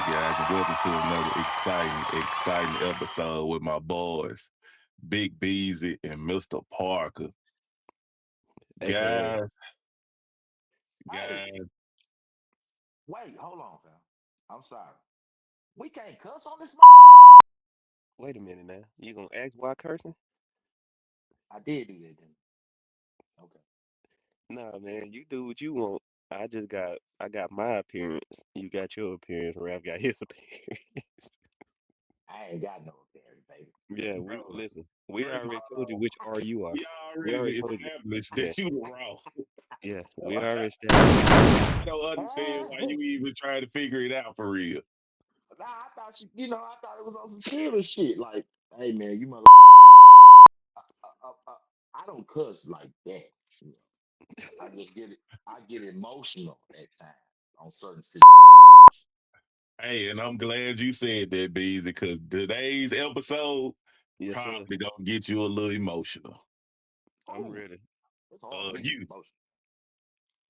guys, and welcome to another exciting episode with my boys, Big Beezy and Mr. Parker. AKA. Guys, Hey, guys, wait, hold on, fam. I'm sorry. We can't cuss on this. Wait a minute now. You gonna ask why cursing? I did do that, didn't I? Okay. Nah, man. You do what you want. I got my appearance. You got your appearance. Ralph got his appearance. I ain't got no opinion, baby. Yeah, we bro, listen. We first of already told you all, which R you are. we We already already told you. established Yeah, that you were wrong. yeah. We already established that. I don't understand why you even trying to figure it out for real. Nah, I thought I thought it was on some serious shit. Like, hey, man, you mother. I don't cuss like that. You know. I just get it. I get emotional at times on certain situations. Hey, and I'm glad you said that, Beezy, because today's episode Yes, sir. probably gonna get you a little emotional. I'm Oh, ready. it's hard for me to get You emotional.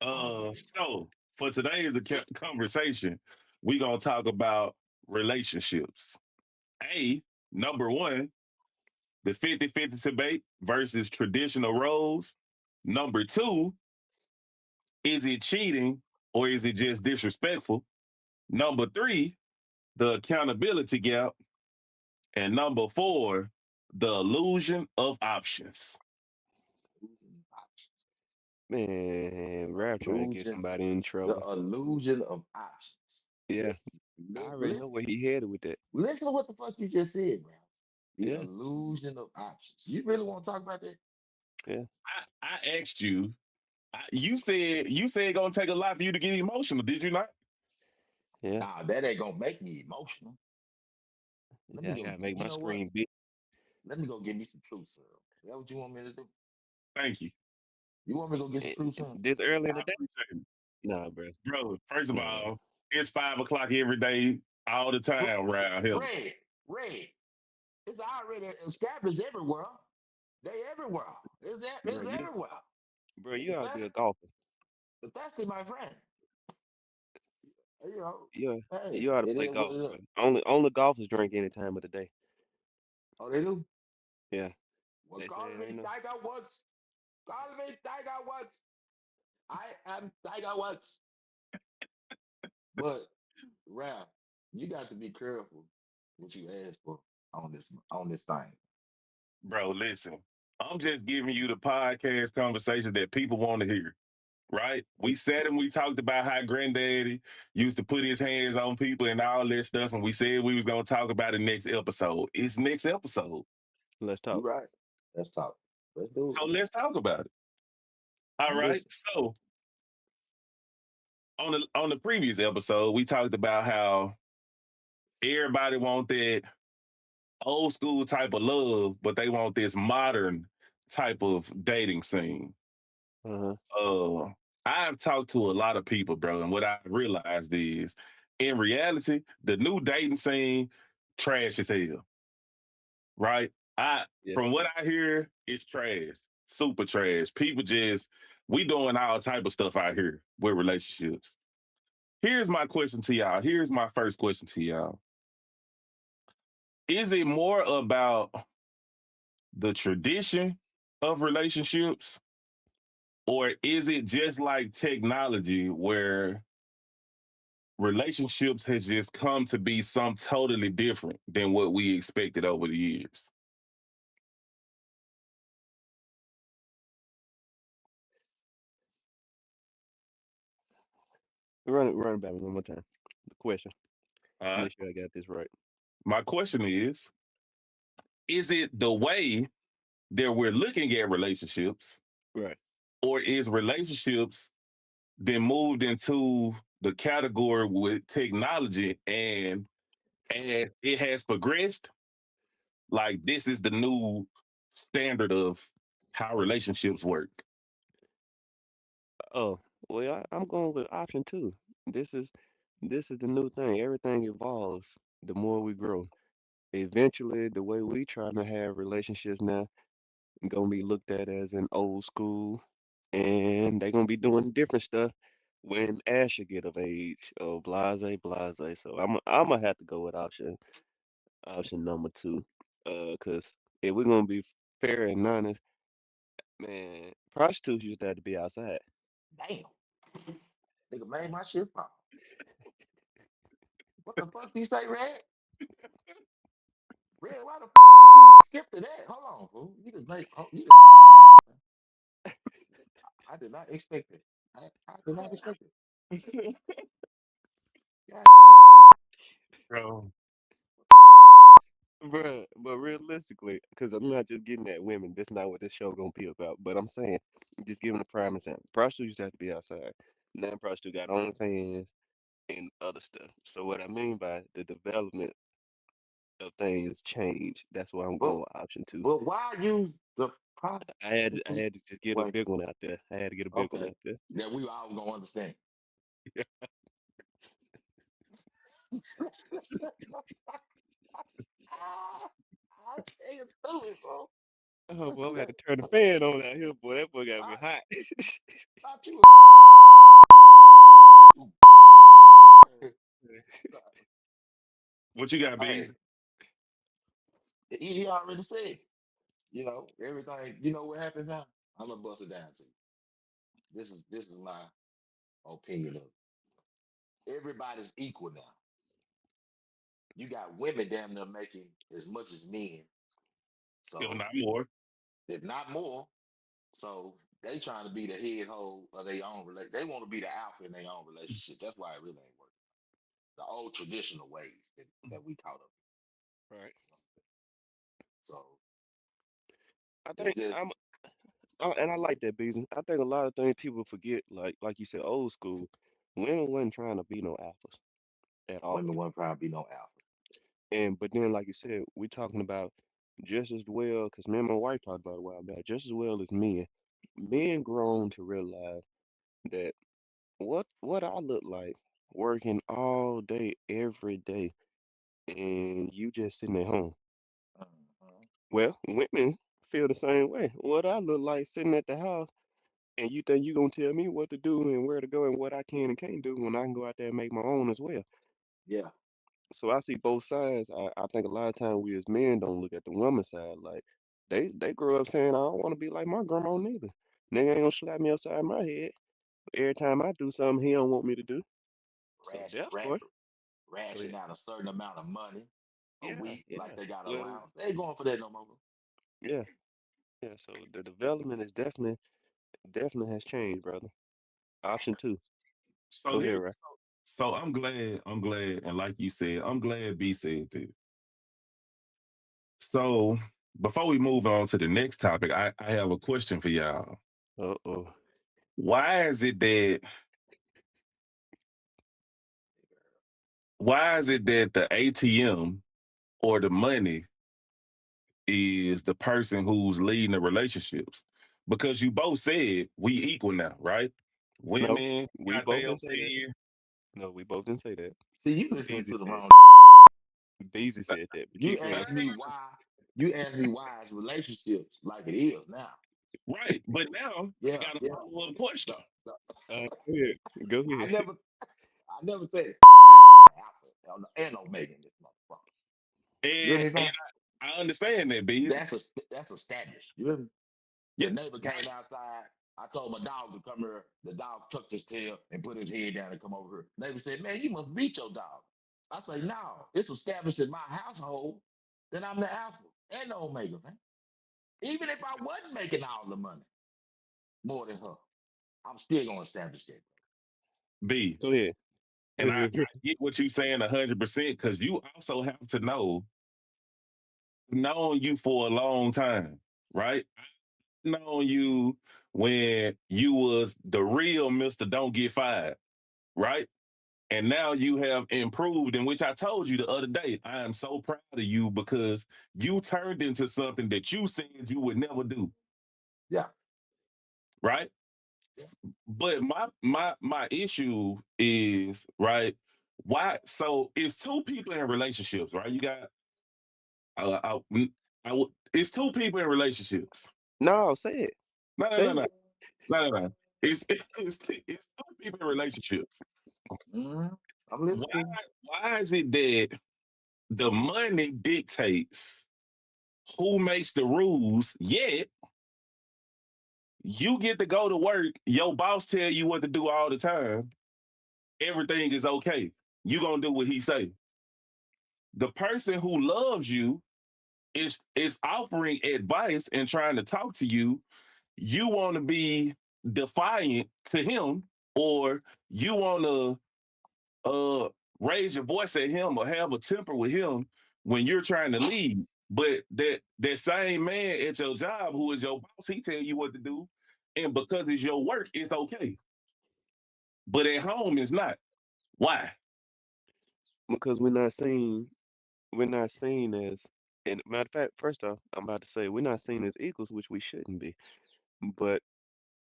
Hard for me to get emotional. So for today's conversation, we gonna talk about relationships. Number one, the 50-50 debate versus traditional roles. Number two, is it cheating or is it just disrespectful? Number three, the accountability gap. And number four, the illusion of options. Man, Ralph trying to get Illusion, somebody in the trouble. illusion of options. Yeah, I already know Listen, where he headed with that. listen to what the fuck you just said, bro. The Yeah, illusion of options. You really want to talk about that? yeah, I asked you. You said gonna take a lot for you to get emotional. Did you not? yeah, Nah, that ain't gonna make me emotional. Let yeah. me I go. gotta make You my know what? screen big. Let me go get me some truth serum. Is that what you want me to do? Thank you. You want me to go get some truth serum? This early in I the day? appreciate it. Nah, bro. Bro, first of Nah. all, it's 5 o'clock every day, all the R- time around here. Red, red. It's already established everywhere. They everywhere. Bro, It's everywhere. you If ought to be that's a golfer. if that's it, my friend. You know, You hey, you ought to it play is what golf, it is. bro. Only golfers drink any time of the day. Oh, they do. Yeah, Well, they say call it ain't me no. Tiger Woods. Call me Tiger Woods. I am Tiger Woods. But Rap, you got to be careful what you ask for on this thing. Bro, listen, I'm just giving you the podcast conversation that people want to hear, right? We sat and we talked about how granddaddy used to put his hands on people and all that stuff, and we said we was gonna talk about it next episode. It's next episode. Let's You talk. right. Let's talk. Let's do So let's talk about it. it. All I'm right. listening. So on the previous episode, we talked about how everybody want that old school type of love, but they want this modern type of dating scene. Uh-huh. Uh, I've talked to a lot of people, bro, and what I realized is, in reality, the new dating scene trash as hell, right? I Yeah. From what I hear, it's trash, super trash. People just we doing all type of stuff out here with relationships. Here's my question to y'all. Here's my first question to y'all. Is it more about the tradition of relationships, or is it just like technology where relationships has just come to be some totally different than what we expected over the years? Run it back one more time. The question. Uh, Make sure I got this right. my question is it the way that we're looking at relationships, Right. or is relationships then moved into the category with technology, and as it has progressed, like this is the new standard of how relationships work? Oh, well, I'm going with option two. This is this is the new thing. Everything evolves the more we grow. Eventually, the way we trying to have relationships now gonna be looked at as an old school, and they gonna be doing different stuff when Asher get of age, oh blase, blase. So I'm gonna have to go with option number two. Cause if we're gonna be fair and honest, man, prostitutes used to have to be outside. Damn, nigga made my shit pop. What the fuck you say, Red? Red, why the fuck did you skip to that? Hold on, fool. You just fucked me up, man. I did not expect it. I did not expect it. God damn. Bro, What the fuck? Bruh, but realistically, because I'm not just getting at women, that's not what this show gonna be about. But I'm saying, just giving a prime example. Prostitutes used to have to be outside. Now prostitute got OnlyFans and other stuff. So what I mean by the development of things change, that's why I'm But going with option two. but why use the I prostitute had to just get a way? big one out there. I had to get a big one Okay. out there. That we all gonna understand. I think it's stupid, bro. Oh boy, I had to turn the fan on out here, boy. That boy got me I hot. thought you were fucking sick. what you got, Hey, Bees? he already said, everything. You know what happens now? I'm gonna bust it down to you. This is my opinion of it. Everybody's equal now. You got women damn near making as much as men, If so not more. if not more. So they trying to be the head hoe of their own relate. They want to be the alpha in their own relationship. That's why it really ain't working. The old traditional ways that we caught up. Right. So I it's think just and I like that, Beezy. I think a lot of things people forget, like you said, old school. Women wasn't trying to be no alphas at all. women want to be no alpha. And but then, like you said, we talking about just as well, because me and my wife talked about it a while back, just as well as men. Men grown to realize that what I look like working all day, every day, and you just sitting at home. Mhm. Well, women feel the same way. What I look like sitting at the house, and you think you gonna tell me what to do and where to go and what I can and can't do when I can go out there and make my own as well. Yeah, So I see both sides. I think a lot of times we as men don't look at the woman side. Like they grow up saying, I don't want to be like my grandma neither. Nigga ain't gonna slap me upside my head every time I do something he don't want me to do. So ration, therefore, go ration ahead. out a certain amount of money a Yeah, week, like yeah. they got Well, allowance. They ain't going for that no more. yeah, yeah. So the development is definitely has changed, brother. Option two. So Go here, ahead, right? so I'm glad, and like you said, I'm glad B said that. So before we move on to the next topic, I have a question for y'all. Uh-oh. Why is it that why is it that the ATM or the money is the person who's leading the relationships? Because you both said we equal now, right? No, Women we got both their didn't say that. opinion. No, we both didn't say that. See, you listening Beezy to the said wrong. Beezy said that, but You keep going. asked me why. You asked me why it's relationships like it is now. Right. But now I Yeah, got a yeah. follow-up question. So, so Go ahead. Go I ahead. never, I never said it. Nigga, I'm the alpha and Omega in this motherfucker. You hear And me, and man? I understand that, Bees. That's established. You hear me? Yeah. The neighbor came outside. I told my dog to come here. The dog tucked his tail and put his head down and come over here. Neighbor said, "Man, you must beat your dog." I say, "No, it's established in my household that I'm the alpha and the omega, man. Even if I wasn't making all the money more than her, I'm still gonna establish that." B. Go ahead. And I get what you're saying 100% because you also have to know, known you for a long time, right? I've known you when you was the real Mr. Don't Get Fired, right? And now you have improved, in which I told you the other day, I am so proud of you because you turned into something that you said you would never do, Yeah, right? yeah. But my issue is, right, why so it's two people in relationships, right? You got it's two people in relationships. No, say it. No, no, Say no, no, it. no, no, no. it's some people in relationships. Mm, I'm Why listening. why is it that the money dictates who makes the rules, yet you get to go to work, your boss tell you what to do all the time, everything is okay. You gonna do what he say. The person who loves you is offering advice and trying to talk to you. You want to be defiant to him, or you want to uh raise your voice at him or have a temper with him when you're trying to lead. But that same man at your job who is your boss, he tell you what to do, and because it's your work, it's okay. But at home, it's not. Why? Because we're not seen as, and matter of fact, first off, I'm about to say we're not seen as equals, which we shouldn't be. But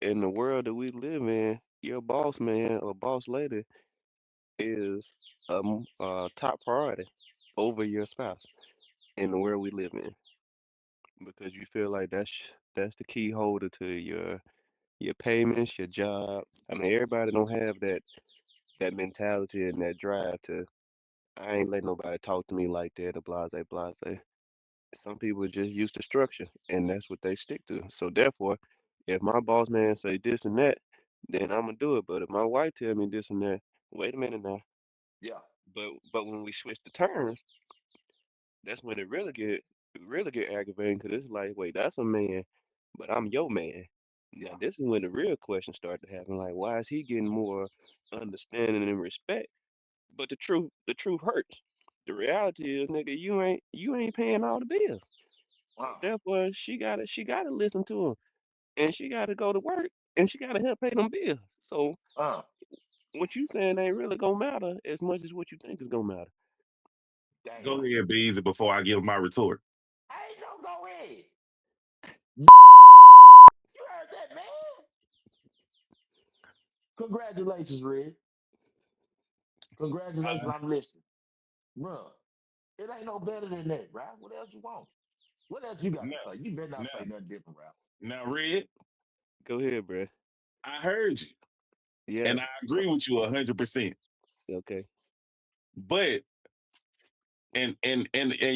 in the world that we live in, your boss man or boss lady is a top priority over your spouse in the world we live in, because you feel like that's the key holder to your payments, your job. I mean, everybody don't have that mentality and that drive to, I ain't letting nobody talk to me like that, or blase blase. Some people are just used to structure, and that's what they stick to. So therefore, if my boss man say this and that, then I'm gonna do it. But if my wife tell me this and that, wait a minute now. Yeah. But when we switch the terms, that's when it really get aggravating, because it's like, wait, that's a man, but I'm your man. Now Yeah. this is when the real questions start to happen. Like, why is he getting more understanding and respect? But the truth hurts. The reality is, nigga, you ain't paying all the bills. So Uh, therefore, she gotta listen to him, and she gotta go to work, and she gotta help pay them bills. So uh. what you saying ain't really gonna matter as much as what you think is gonna matter. Damn. Go ahead, Beezy, before I give my retort. I ain't gonna go in. You heard that, man? Congratulations, Red. Congratulations, Uh, I'm listening. Bruh, it ain't no better than that, right? What else you want? What else you got now, to say? You better not now, say nothing different, Ralph. now, Red, Go ahead, bruh. I heard you, Yeah. and I agree with you 100%. Okay. But and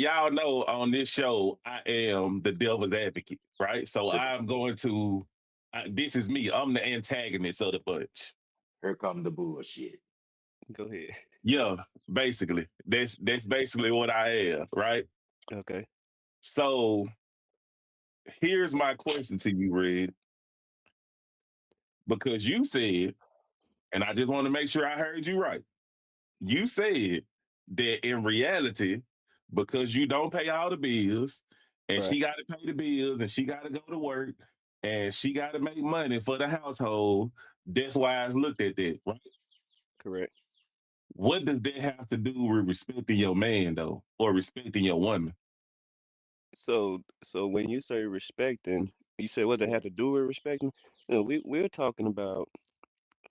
y'all know on this show, I am the devil's advocate, right? So Here, I'm going to. This is me. I'm the antagonist of the bunch. here come the bullshit. Go ahead. Yeah, basically, that's basically what I am, right? Okay. So here's my question to you, Red, because you said, and I just want to make sure I heard you right. You said that in reality, because you don't pay all the bills, and Right. she got to pay the bills, and she got to go to work, and she got to make money for the household, that's why I looked at that, right? Correct. What does that have to do with respecting your man, though, or respecting your woman? So when you say respecting, you say what they have to do with respecting? No, we're talking about.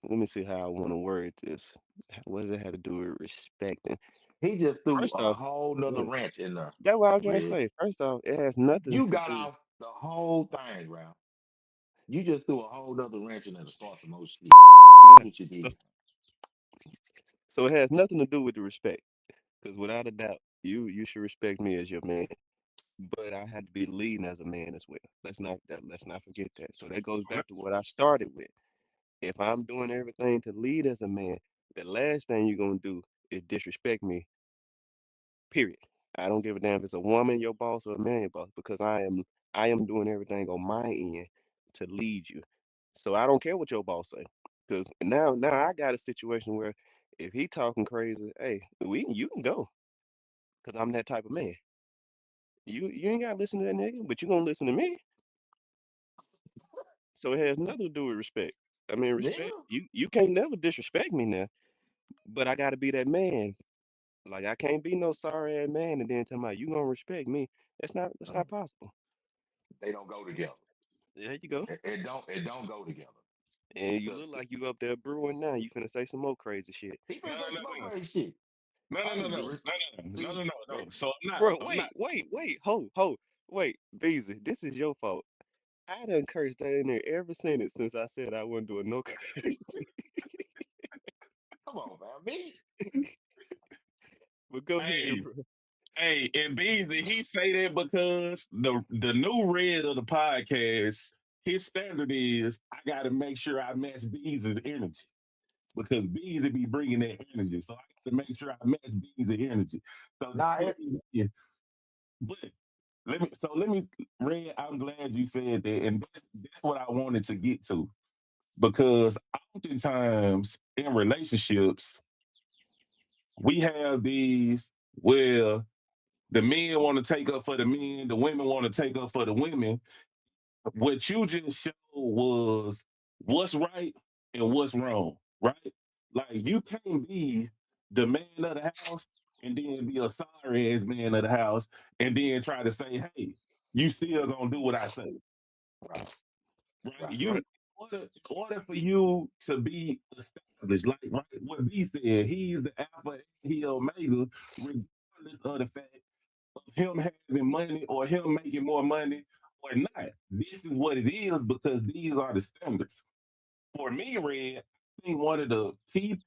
Let me see how I want to word this. What does it have to do with respecting? He just threw First a off, whole nother yeah, wrench in there, that's what I was trying to Red. say. First off, it has nothing You to got do. off the whole thing, Ralph. You just threw a whole nother wrench in there to start some more shit. That's Yeah. what you So did. so it has nothing to do with the respect, because without a doubt, you should respect me as your man. But I had to be leading as a man as well. Let's not forget that. So that goes back to what I started with. If I'm doing everything to lead as a man, the last thing you're gonna do is disrespect me. Period. I don't give a damn if it's a woman your boss or a man your boss, because I am doing everything on my end to lead you. So I don't care what your boss say. Because now I got a situation where if he talking crazy, hey, you can go. Because I'm that type of man. You ain't gotta listen to that nigga, but you gonna listen to me. So it has nothing to do with respect. I mean, respect. Yeah. You can't never disrespect me now, but I gotta be that man. Like, I can't be no sorry ass man and then tell me you gonna respect me. That's not possible. They don't go together. There you go. It don't go together. And you To, look like you up there brewing now. You finna say some more crazy shit. he No, finna say no, some more no, crazy shit. no, no, no, Hey, no, the no, re- no, no, see no, that no. So I'm not. Bro, I'm not. wait, ho, Beezy, this is your fault. I done cursed that in there every sentence since I said I wasn't doing no cursing. Come on, man. Me? But go ahead, Hey, bro. hey, and Beasley, he say that because the new red of the podcast, his standard is I got to make sure I match Beasley's energy because Beasley be bringing that energy, so I got to make sure I match Beasley's energy. So Nah, that's what he is. But let me, Red. I'm glad you said that, and that's what I wanted to get to because oftentimes in relationships we have these where the men want to take up for the men, the women want to take up for the women. What you just showed was what's right and what's wrong, right? Like you can't be the man of the house and then be a sorry ass man of the house and then try to say, hey, you still gonna do what I say, right, right? right. You Right. in order for you to be established, like right, what B said, he's the alpha and he omega, regardless of the fact him having money or him making more money or not. This is what it is because these are the standards. For me, Red, I think one of the key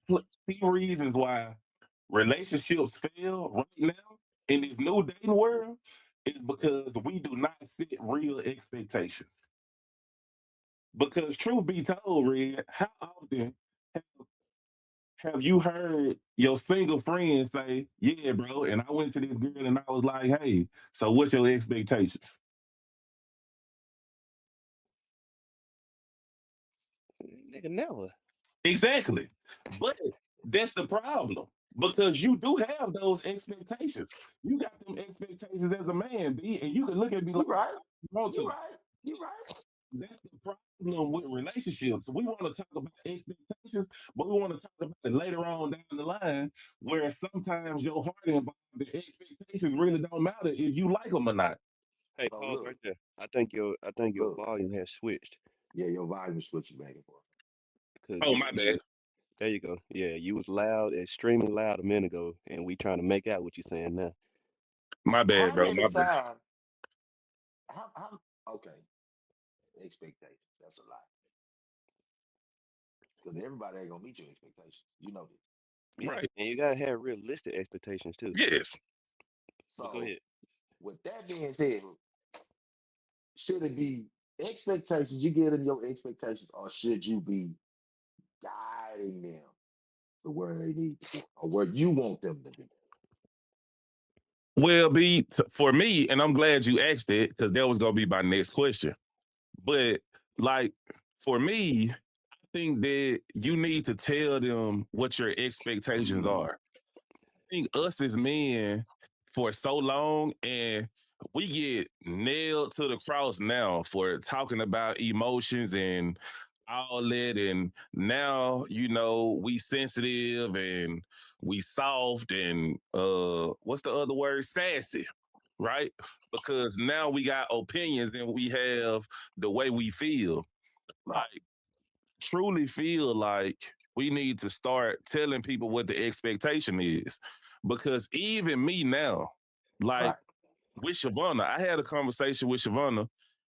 reasons why relationships fail right now in this new dating world is because we do not set real expectations. Because truth be told, Red, how often have have you heard your single friend say, "Yeah, bro," and I went to this girl and I was like, "Hey, so what's your expectations?" Nigga, never. Exactly. But that's the problem because you do have those expectations. You got them expectations as a man, B, and you can look at me You like right. you want You to. right. You right. That's the problem with relationships. We want to talk about expectations, but we want to talk about it later on down the line where sometimes your heart involved, the expectations really don't matter if you like them or not. Hey, So pause right look, there. I think your look. volume has switched. Yeah, your volume is switching back and forth. Cause Oh, my you bad. there you go. Yeah, you was loud, extremely loud a minute ago, and we trying to make out what you saying now. My bad, How bro. many My bad. times? How okay, expectations. That's a lot. Because everybody ain't gonna meet your expectations. You know this. Yeah, Right. and you gotta have realistic expectations too. Yes. But go So ahead. with that being said, should it be expectations? You give them your expectations, or should you be guiding them to where they need to be, or where you want them to be? Well, for me, and I'm glad you asked it because that was gonna be my next question. But like for me, I think that you need to tell them what your expectations are. I think us as men for so long and we get nailed to the cross now for talking about emotions and all that. And now, we sensitive and we soft and what's the other word? Sassy, right? Because now we got opinions and we have the way we feel. Right, Like truly feel like we need to start telling people what the expectation is. Because even me now, like right, with Shavonna, I had a conversation with Shavonna.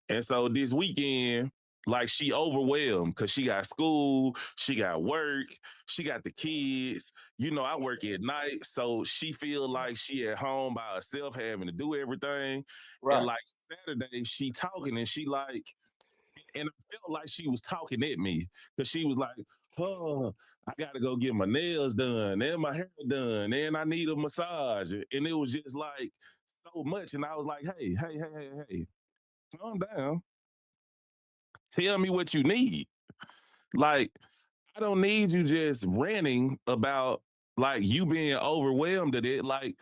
And so this weekend, like she overwhelmed because she got school, she got work, she got the kids. I work at night. So she feel like she at home by herself having to do everything. And right, like Saturday, she talking and she like, and I felt like she was talking at me because she was like, "Oh, I gotta go get my nails done and my hair done, and I need a massage." And it was just like so much. And I was like, "Hey, hey, hey, hey, hey, calm down. Tell me what you need. Like, I don't need you just ranting about like you being overwhelmed at it. Like,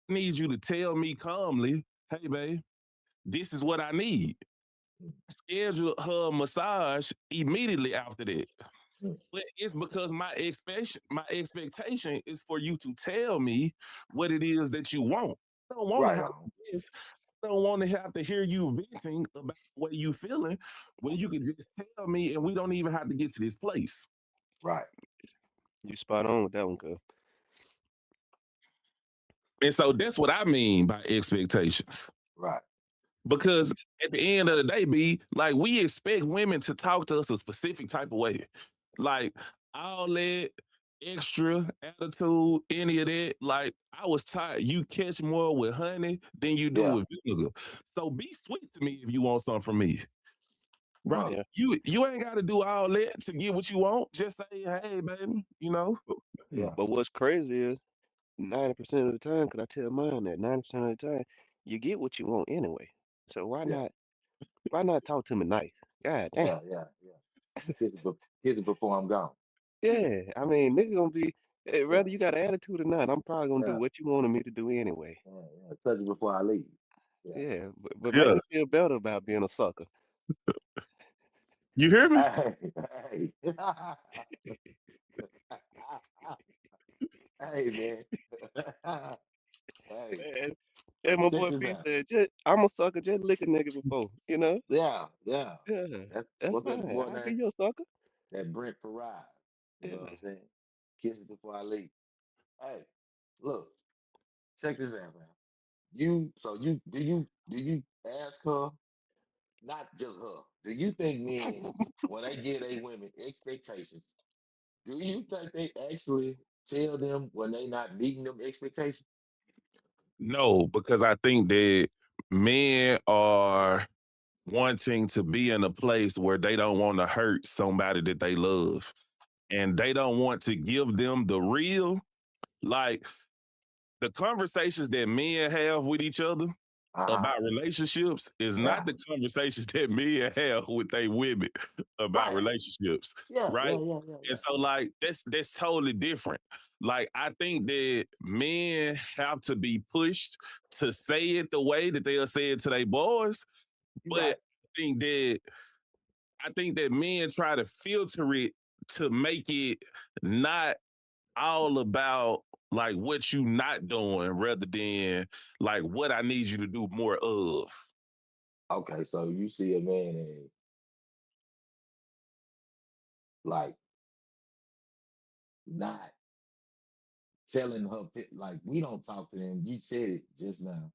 I need you to tell me calmly, hey, babe, this is what I need." Schedule her massage immediately after that. mm, But it's because my expectation is for you to tell me what it is that you want. I don't want to right have on. this. I don't want to have to hear you venting about the way you feeling when you can just tell me and we don't even have to get to this place. Right, You spot on with that one, cuz. And so that's what I mean by expectations. right. Because You s- at the end of the day, B, like we expect women to talk to us a specific type of way. Like all that extra attitude, any of that. Like I was taught you catch more with honey than you do Yeah. with vinegar. So be sweet to me if you want something from me. Huh. Right. Yeah, You ain't gotta do all that to get what you want. Just say, hey, baby, you know? but, Yeah. but what's crazy is 90% of the time, 'cause I tell mine that 90% of the time you get what you want anyway. So Yeah. why not talk to me nice? God damn. Yeah. Yeah. Yeah. Kiss it before I'm gone. Yeah, I mean, nigga gonna be Yeah. whether you got an attitude or not, I'm probably gonna do Yeah. what you wanted me to do anyway. Yeah. Yeah. Touch it before I leave. Yeah. Yeah, but make Yeah. me feel better about being a sucker. You hear me? Hey. Hey. Hey, man. Hey, Man, and my check boy this B out. said, I'm a sucker, just lick a nigga before, you know? Yeah, yeah. Yeah, that's What's that fine. boy I'll be name? your sucker. That Brent Farad. You know what Yeah. I'm saying? Kiss it before I leave. Hey, look, check this out, man. You ask her, not just her. Do you think men, when they give their women expectations, do you think they actually tell them when they not meeting them expectations? No, because I think that men are wanting to be in a place where they don't want to hurt somebody that they love. And they don't want to give them the real, like the conversations that men have with each other Uh-huh. about relationships is Yeah. not the conversations that men have with their women about Right. relationships, Yeah, yeah, right? yeah, yeah, And yeah. so, like, that's totally different. Like, I think that men have to be pushed to say it the way that they'll say it to their boys, You but right. I think that men try to filter it to make it not all about like what you not doing rather than like what I need you to do more of. Okay, so you see a man and like not telling her like we don't talk to them. You said it just now.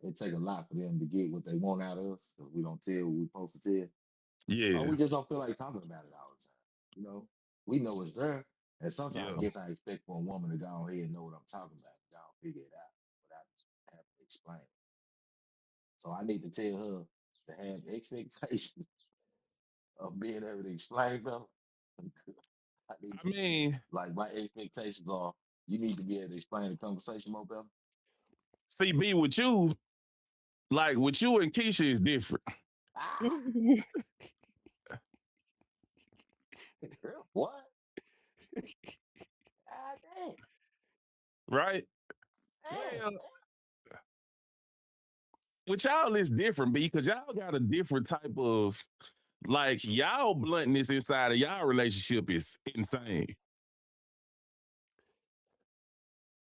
It take a lot for them to get what they want out of us because we don't tell what we're supposed to tell. Or we Yeah, just don't feel like talking about it all the time. You know, we know it's there. And sometimes I yeah. guess I expect for a woman to go ahead and know what I'm talking about, go and figure it out without having to explain. So I need to tell her to have expectations of being able to explain better. I need I mean, like my expectations are you need to be able to explain the conversation more better. CB with you, like with you and Keisha is different, Ah, girl, what? Ah, damn, right? damn. Well, with y'all it's different because y'all got a different type of like y'all bluntness inside of y'all relationship is insane.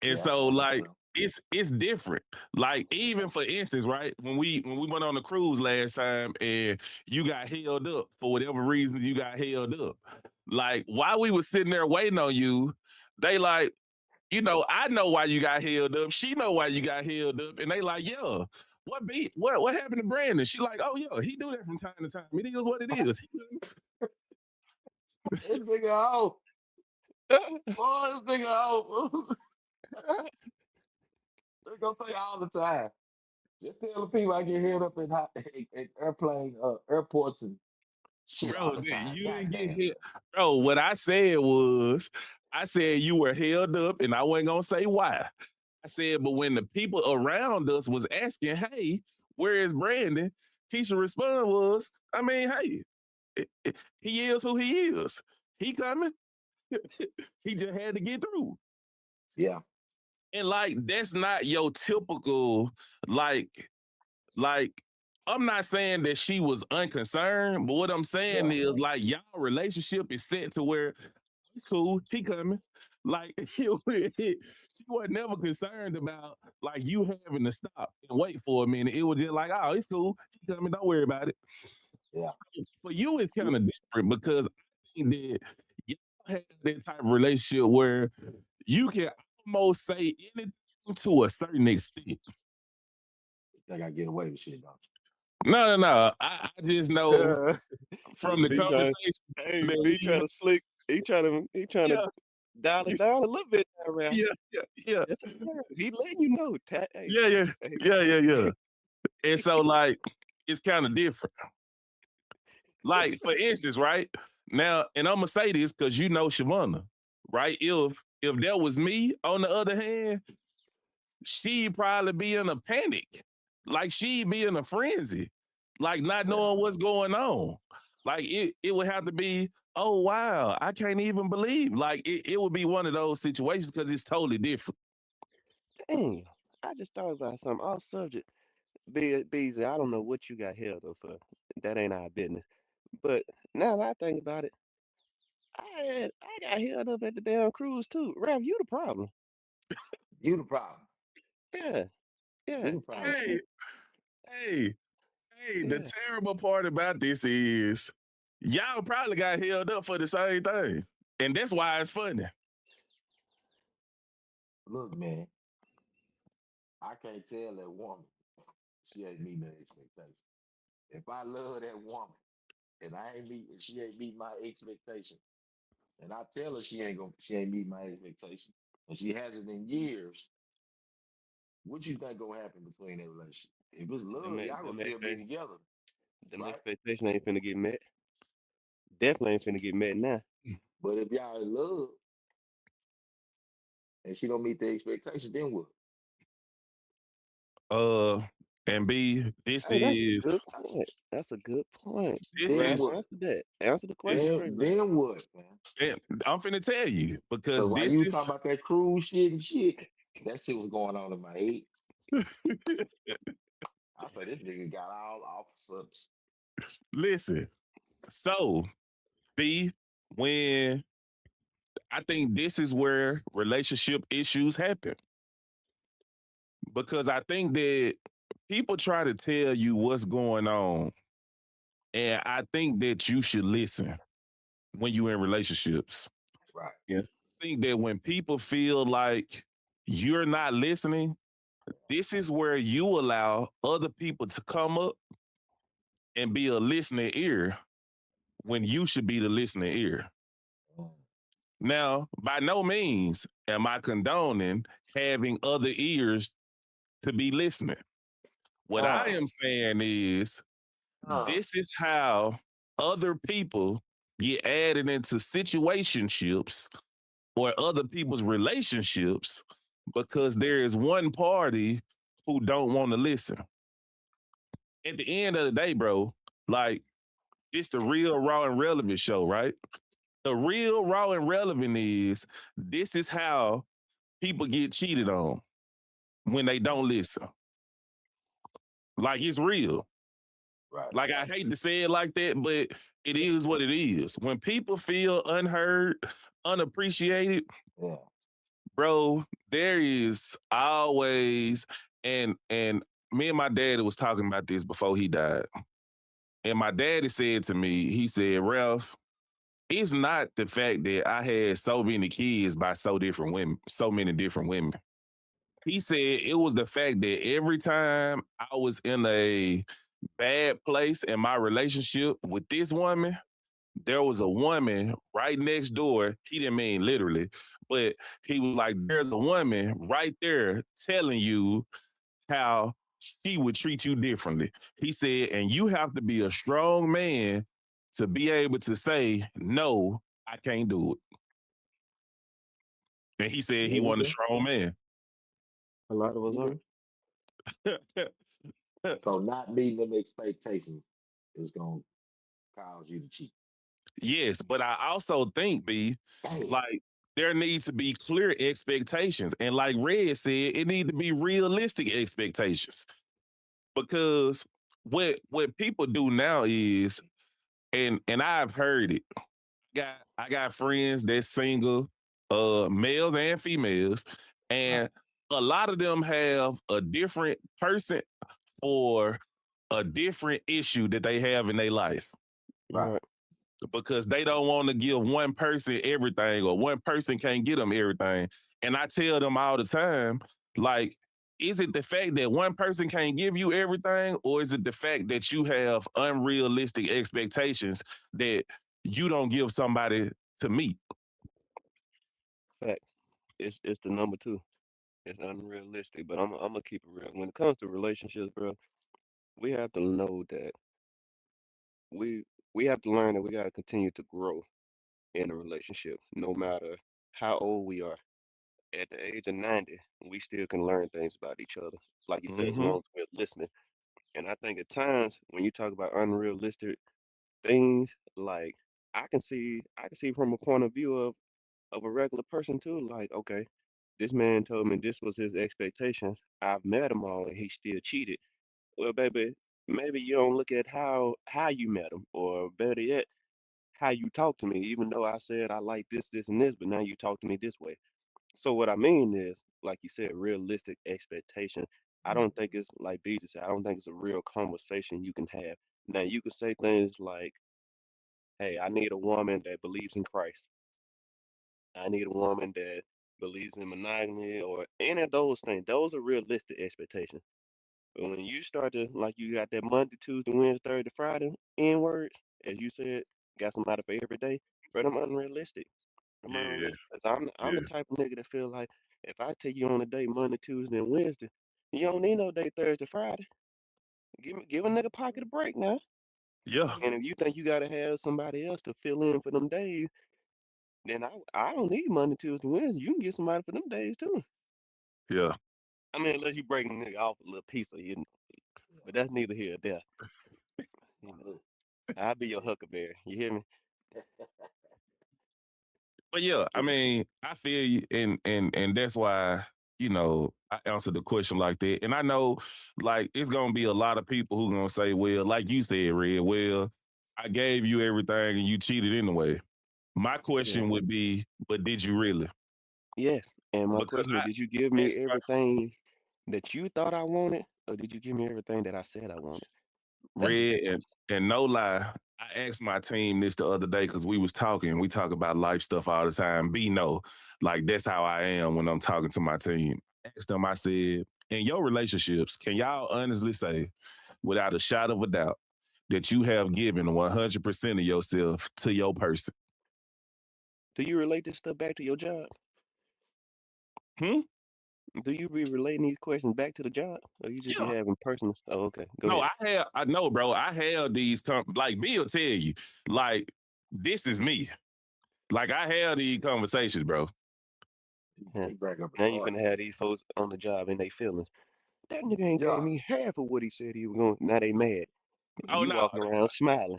And Yeah, so like well, it's different. Like even for instance, right? When we went on the cruise last time and you got held up for whatever reason you got held up. Like while we was sitting there waiting on you, they like, I know why you got held up. She know why you got held up. And they like, yeah. What happened to Brandon? She like, oh yeah, he do that from time to time. It is what it is. this nigga out. Boy, this nigga out. They gonna say all the time. Just tell the people I get held up in, in airplane airports and shit all Bro, the time. you God didn't get damn. hit. Bro, what I said was, I said you were held up, and I wasn't gonna say why. I said, but when the people around us was asking, "Hey, where is Brandon?" Keisha response was, "I mean, hey, he is who he is. He coming. He just had to get through." Yeah, And like, that's not your typical like like. I'm not saying that she was unconcerned, but what I'm saying yeah, is like y'all relationship is set to where it's cool. He coming. Like she was never concerned about like you having to stop and wait for a minute. It was just like, oh, it's cool. He coming. Don't worry about it. yeah. For you, it's You, kind of different because I think that y'all have that type of relationship where you can almost say anything to a certain extent. think I get away with shit, don't No. I just know from the B trying, conversation hey, that B we trying to slick. He trying to yeah, dial it yeah, down a little bit now, Ralph. yeah, yeah, yeah, That's okay. He letting you know. Hey, yeah, yeah, hey, yeah. And so like it's kind of different. Like, for instance, right? Now, and I'm gonna say this because you know Shavonna, right? If that was me, on the other hand, she'd probably be in a panic. Like she'd be in a frenzy, like not you? Yeah. knowing what's going on. Like it would have to be, oh wow, I can't even believe. Like it would be one of those situations because it's totally different. dang. I just thought about something off subject. Beezy, I don't know what you got held up for. That ain't our business. But now that I think about it, I got held up at the damn cruise too. Ralph, you the problem. You the problem. Yeah, You yeah, the problem. Hey, hey, hey, the yeah. terrible part about this is y'all probably got held up for the same thing. And that's why it's funny. Look, man, I can't tell that woman she ain't meet no expectation. If I love that woman and she ain't meet my expectation, and I tell her she ain't meet my expectation, and she hasn't in years, what you think gonna happen between that relationship? If it's Them, love, y'all gonna them, still be together, them right? expectations ain't finna get met. Definitely ain't finna get met now. But if y'all in love and she don't meet the expectation, then what? Uh, and B, this Hey, that's a is good point. That's a good point. this Then Ralph, is what? answer that. Answer the question this. straight, Ralph. Then what, man? And I'm finna tell you Because because while this you is talking about that cruise shit and shit, that shit was going on in my head. I thought this nigga got all officers. listen. So B, when I think this is where relationship issues happen because I think that people try to tell you what's going on, and I think that you should listen when you're in relationships. Right. Yeah. I think that when people feel like you're not listening, this is where you allow other people to come up and be a listening ear when you should be the listening ear. Mm. Now, by no means am I condoning having other ears to be listening. What I Uh, am saying is this is how other people get added into situationships or other people's relationships because there is one party who don't want to listen. At the end of the day, bro, like it's the real raw and relevant show, right? The real raw and relevant is this is how people get cheated on when they don't listen. Like it's real. right. Like I hate to say it like that, but it is what it is. When people feel unheard, unappreciated, Yeah. bro, there is always and me and my daddy was talking about this before he died. And my daddy said to me, he said, Ralph, it's not the fact that I had so many kids by so many different women. He said it was the fact that every time I was in a bad place in my relationship with this woman, there was a woman right next door. He didn't mean literally, but he was like, there's a woman right there telling you how she would treat you differently. He said, and you have to be a strong man to be able to say, no, I can't do it. And he said There he you wanted a go. strong man. A lot of There us you are. go. So not meeting them expectations is gonna cause you to cheat. Yes, but I also think, B, Damn. like there needs to be clear expectations. And like Red said, it need to be realistic expectations. Because what people do now is, and I've heard it. I got friends that's single, males and females, Right. and a lot of them have a different person or a different issue that they have in their life Right. Right. because they don't want to give one person everything or one person can't get them everything. And I tell them all the time, like, is it the fact that one person can't give you everything, or is it the fact that you have unrealistic expectations that you don't give somebody to meet? Facts. It's the number two. It's unrealistic, but I'm gonna keep it real. When it comes to relationships, bro, we have to know that we we have to learn that we gotta continue to grow in a relationship, no matter how old we are. At the age of 90, we still can learn things about each other. Like you said, as Mm-hmm. long as we're listening. And I think at times when you talk about unrealistic things, like I can see from a point of view of a regular person too. Like, okay, this man told me this was his expectations. I've met him all and he still cheated. Well, baby, maybe you don't look at how you met him, or better yet, how you talk to me. Even though I said I like this, this, and this, but now you talk to me this way. So what I mean is, like you said, realistic expectation. I don't think it's like B just said. I don't think it's a real conversation you can have. Now you can say things like, "Hey, I need a woman that believes in Christ. I need a woman that believes in monogamy," or any of those things. Those are realistic expectations. But when you start to like you got that Monday, Tuesday, Wednesday, Thursday, Friday N words, as you said, got somebody for every day, but I'm unrealistic. I'm Yeah, unrealistic. 'Cause I'm the yeah, type of nigga that feel like if I take you on a date Monday, Tuesday, and Wednesday, you don't need no day Thursday, Friday. Give a nigga pocket a break now. yeah, And if you think you gotta have somebody else to fill in for them days, then I don't need Monday, Tuesday, Wednesday. You can get somebody for them days too. yeah. I mean, unless you break a nigga off a little piece of you, but that's neither here or there. You know, I'll be your huckleberry. You hear me? But yeah, I mean, I feel you, and that's why I answered the question like that. And I know, like, it's gonna be a lot of people who gonna say, "Well, like you said, Red, well, I gave you everything and you cheated anyway." My Yeah. question would be, but did you really? Yes. And my Because question is, did you give I me asked my everything that you thought I wanted, or did you give me everything that I said I wanted? That's a Red, and difference. and no lie, I asked my team this the other day because we was talking. We talk about life stuff all the time. B no, like that's how I am when I'm talking to my team. I asked them, I said, in your relationships, can y'all honestly say, without a shadow of a doubt, that you have given 100% of yourself to your person? Do you relate this stuff back to your job? Hmm? Do you be relating these questions back to the job, or you just be Yeah. having personal? Oh, okay. Go No, ahead. I know, bro. I have these like B will tell you, like, this is me. Like I have these conversations, bro. Yeah. He back up and Now you start. finna have these folks on the job and they feelings. That nigga ain't gave Yeah. me half of what he said he was going. Now they mad. Oh You no, walking around smiling.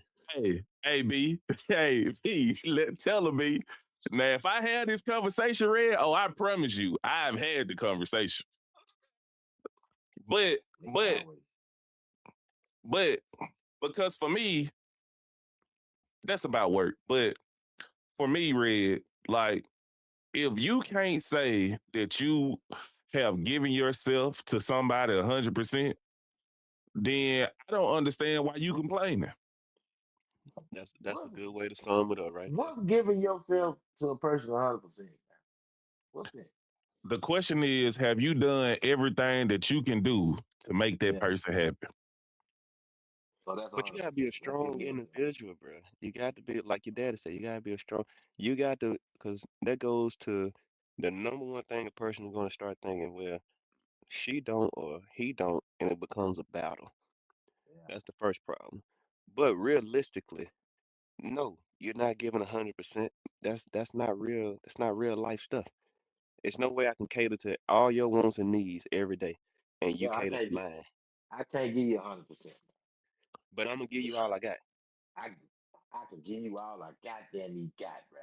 hey, B, hey, B, tell him, B. Now, if I had this conversation, Red, oh, I promise you, I've had the conversation. But, Nigga but, always. but, because for me, that's about work. But for me, Red, like, if you can't say that you have given yourself to somebody 100%, then I don't understand why you complaining. That's a What's good way to sum it up right there. what's giving yourself to a person 100%? What's that? The question is, have you done everything that you can do to make that Yeah. person happy? So that's But you gotta 100%. be a That's strong giving yourself. individual, bro. You got to be like your daddy said. You gotta be a strong. You got to, cause that goes to the number one thing a person is gonna start thinking. Well, she don't or he don't, and it becomes a battle. Yeah. That's the first problem. But realistically, no, you're not giving 100%. That's not real. That's not real life stuff. There's no way I can cater to all your wants and needs every day, and you Yeah, cater to mine. I can't give you 100%. But I'm gonna give you all I got. I I can give you all I goddamn you got, bro.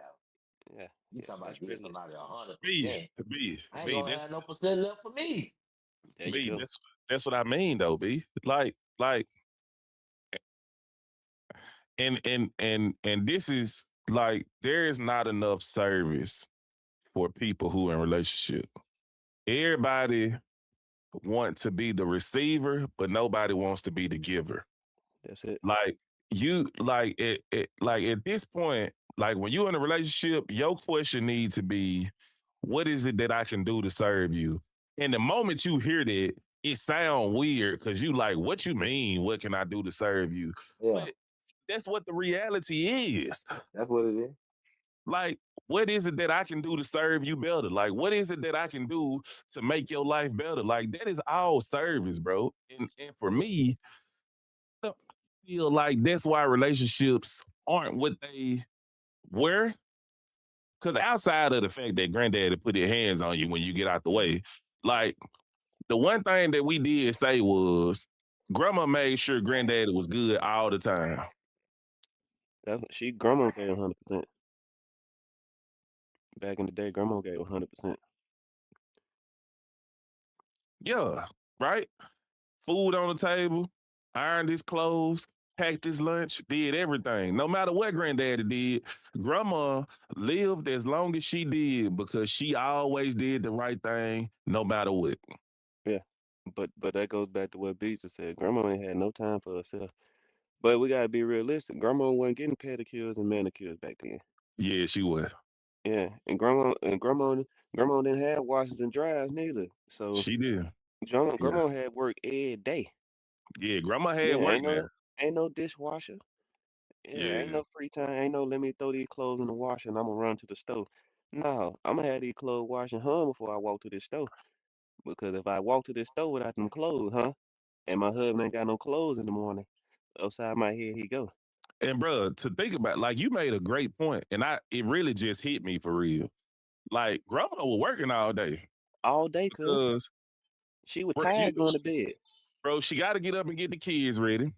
Yeah, You yeah, talking about that's give realistic. somebody a hundred B, percent. B, I ain't B. gonna have no percent left for me. There you B. go. That's what I mean, though. B. Like, and this is like there is not enough service for people who in relationship. Everybody want to be the receiver, but nobody wants to be the giver. That's it. Like like at this point, like when you're in a relationship, your question needs to be, what is it that I can do to serve you? And the moment you hear that, it sound weird because you like, what you mean? What can I do to serve you? Yeah, But that's what the reality is. that's what it is. Like, what is it that I can do to serve you better? Like, what is it that I can do to make your life better? Like, that is all service, bro. And for me, I feel like that's why relationships aren't what they were. Because outside of the fact that granddaddy put his hands on you when you get out the way, like the one thing that we did say was grandma made sure granddaddy was good all the time. That's she grandma gave 100%. Back in the day, grandma gave 100%. Yeah, right? Food on the table, ironed his clothes, packed his lunch, did everything. No matter what granddaddy did, grandma lived as long as she did because she always did the right thing no matter what. Yeah. But that goes back to what Beezer said. Grandma ain't had no time for herself. But we gotta be realistic. Grandma wasn't getting pedicures and manicures back then. Yeah, she was. Yeah, and grandma didn't have washers and dryers neither. So She did. Yeah. grandma had work every day. Yeah, grandma had Yeah, work now. ain't no dishwasher. Yeah, ain't Yeah. no free time. Ain't no let me throw these clothes in the washer and I'm gonna run to the stove. No, I'm gonna have these clothes washed and hung before I walk to this stove. Because if I walk to this stove without them clothes, huh? And my husband ain't got no clothes in the morning, upside my head he go. And bro, to think about, like you made a great point, and it really just hit me for real. Like grandma was working all day All day, cuz. because She was bro, you, tired going to bed. bro, she got to get up and get the kids ready.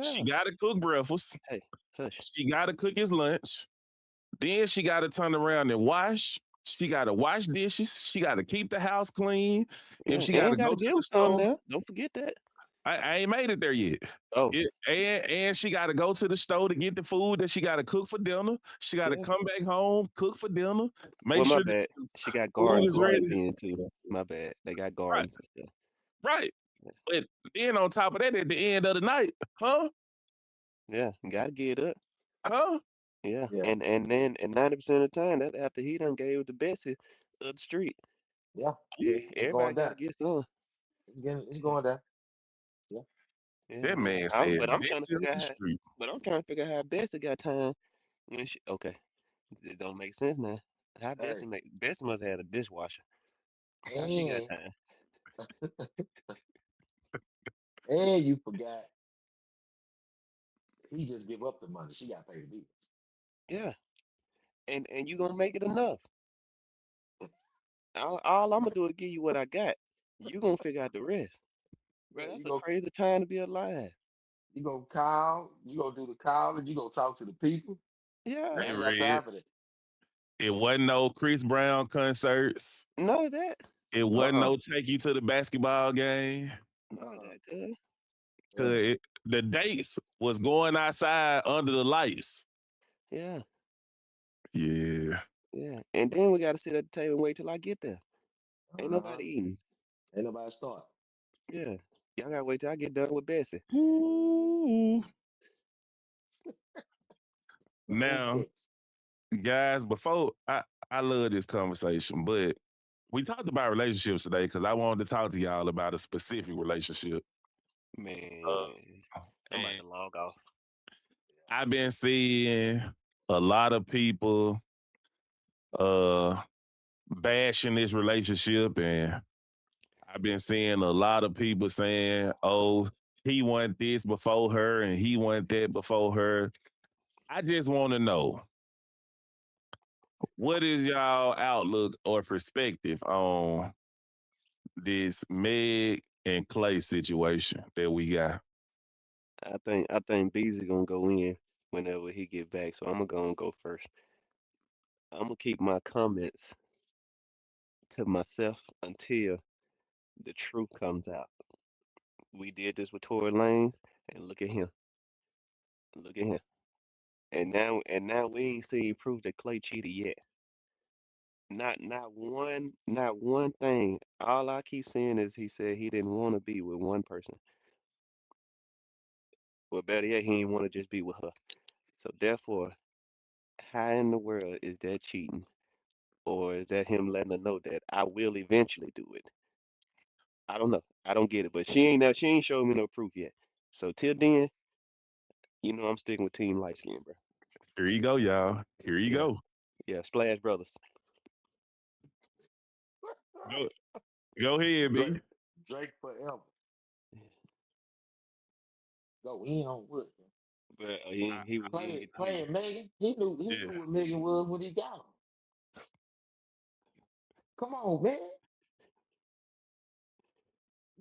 She Yeah. got to cook breakfast. Hey, hush. She got to cook his lunch. Then she got to turn around and wash. She got to wash dishes. She got to keep the house clean. If Yeah, she got to and go gotta to give the him some store, now. Don't forget that. I ain't made it there yet. Oh, And she got to go to the store to get the food that she got to cook for dinner. She got to yeah. come back home, cook for dinner, make Well, my sure that bad. the She got food gardens is to tend ready. to too. My bad. They got Right, gardens and stuff. right. But then on top of that, at the end of the night, huh? Yeah, gotta get up. Huh? Yeah, Yeah, and 90% of the time, that after he done gave it to Bessie of the street. yeah. Yeah, It's going everybody got to down. get some. It's Yeah, going down. Yeah. yeah, That yeah. man said, But I'm trying to Bessie up figure the out how. street. But I'm trying to figure out how Bessie got time when she. Okay, it don't make sense now. How Hey, Bessie must have had a dishwasher. How she got and time? and you forgot he just give up the money. She got to pay the bills. Yeah, and you gonna make it enough. All I'm gonna do is give you what I got. You gonna figure out the rest, bro. Yeah, That's a crazy time to be alive. you gonna call, you gonna do the calling, you gonna talk to the people. Yeah, I Hey, ain't got Red. time for that. It wasn't no Chris Brown concerts. none of that. It wasn't Uh-uh. no take you to the basketball game. None of Uh-uh. that, cuz. Yeah. The dates was going outside under the lights. Yeah, Yeah. yeah. And then we gotta sit at the table and wait till I get there. Ain't Uh-huh. nobody eating. Ain't nobody start. Yeah. Y'all gotta wait till I get done with Bessie. Ooh. So who Now, cooks? guys, before I love this conversation, but we talked about relationships today because I wanted to talk to y'all about a specific relationship. Man, I'm about And to log off. I've been seeing a lot of people uh bashing this relationship, and I've been seeing a lot of people saying, oh, he want this before her and he want that before her. I just want to know, what is y'all outlook or perspective on this Meg and Clay situation that we got? I think Beezy gonna go in whenever he get back. So I'm gonna go first. I'm gonna keep my comments to myself until the truth comes out. We did this with Tory Lanez, and look at him. Look at him. And now we ain't seen proof that Clay cheated yet. Not one thing. All I keep seeing is he said he didn't want to be with one person. Well, better yet, he didn't want to just be with her. So therefore, how in the world is that cheating? Or is that him letting her know that I will eventually do it? I don't know. I don't get it. But she ain't showed me no proof yet. So till then, I'm sticking with Team Light Skin, bro. Here you go, y'all. Here you Yeah, go. yeah. Splash Brothers. Go, go ahead, Drake, B. Drake forever. Go in on what? But I- he didn't get the man. Playing Megan. He knew yeah. what Megan was when he got her. Come on, man.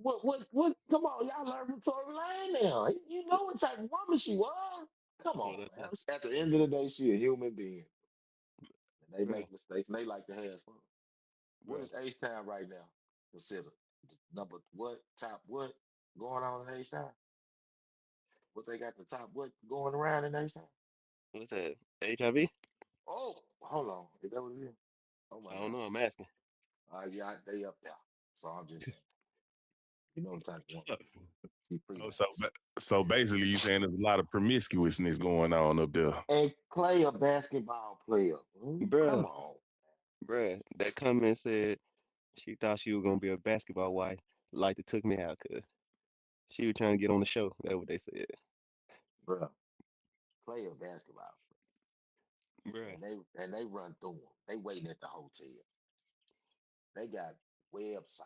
What? Come on, y'all learn from Tory Lane now. You know what type of woman she was. Come So on, that's man. At the end of the day, she a human being. And they bro, make mistakes and they like to have fun. What bro. is H Town right now? Consider number what top what going on in H Town? What they got the top what going around in H Town? What's that? HIV? Oh, hold on. Is that what it is? Oh my I don't God. know. I'm asking. Yeah, they up there. So I'm just saying, you know the type of woman. She pretty Oh, nice. so basically, you saying there's a lot of promiscuousness going on up there. And Clay a basketball player. Come Bruh, on. bruh. That comment said she thought she was gonna be a basketball wife. Like it took me out, cause she was trying to get on the show. That's what they said. Bro. Clay a basketball Bruh. player. And they run through them. They waiting at the hotel. They got website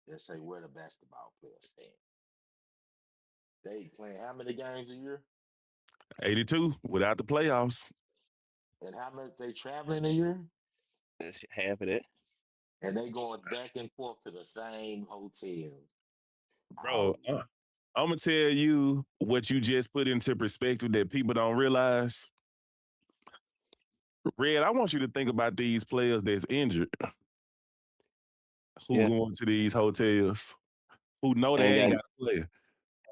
that say where the basketball players stand. They playing how many games a year? 82 without the playoffs, And how much they traveling a year? That's half of that. And they going back and forth to the same hotels bro. all year. I'm gonna tell you what you just put into perspective that people don't realize. Red, I want you to think about these players that's injured who Yeah, going to these hotels who know they ain't ain't got got to play.